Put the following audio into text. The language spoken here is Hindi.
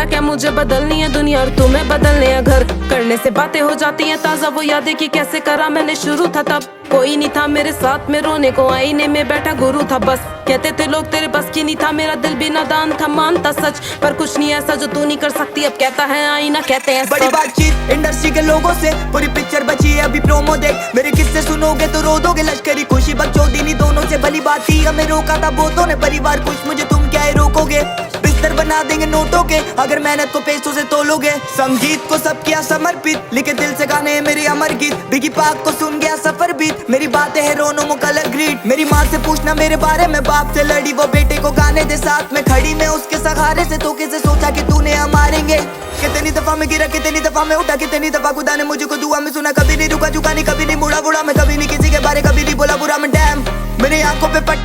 क्या मुझे बदलनी है दुनिया और तुम्हें बदलने हैं घर। करने से बातें हो जाती हैं ताजा, वो यादें कि कैसे करा मैंने शुरू था तब। कोई नहीं था मेरे साथ में रोने को, आईने में बैठा गुरु था बस। कहते थे लोग तेरे बस की नहीं था, मेरा दिल भी नादान था, मानता सच पर कुछ नहीं ऐसा जो तू नहीं कर सकती। अब कहता है आईना, कहते हैं बड़ी बातचीत इंडस्ट्री के लोगों से, पूरी पिक्चर बची है अभी प्रोमो देख। मेरे किस्से सुनोगे तो रो दोगे, लश्करी खुशी बकचोदी दोनों से भली बात थी। हमें रोका था बहुतों ने, परिवार कुछ मुझे तुम क्या रोकोगे। बिस्तर बना देंगे नोटों के अगर मेहनत को पैसों से तोलोगे। संगीत को सब किया समर्पित, लिखे दिल से गाने मेरे अमर गीत। बिगी पाक को सुन गया सफर बीत, मेरी बातें है रोनो कलर ग्रीट। मेरी माँ से पूछना मेरे बारे में, बाप से लड़ी वो बेटे को गाने दे साथ में खड़ी। मैं उसके सहारे से तो कैसे सोचा कि तूने हम मारेंगे। कितनी दफा में गिरा, कितनी दफा में उठा, कितनी दफा खुदा ने मुझको दुआ में सुना। कभी नहीं रुका, झुका नहीं, कभी नहीं मुड़ा बुढ़ा मैं, कभी नहीं किसी के बारे कभी नहीं बोला बुरा मैं। डैम मेरी आंखों पे पट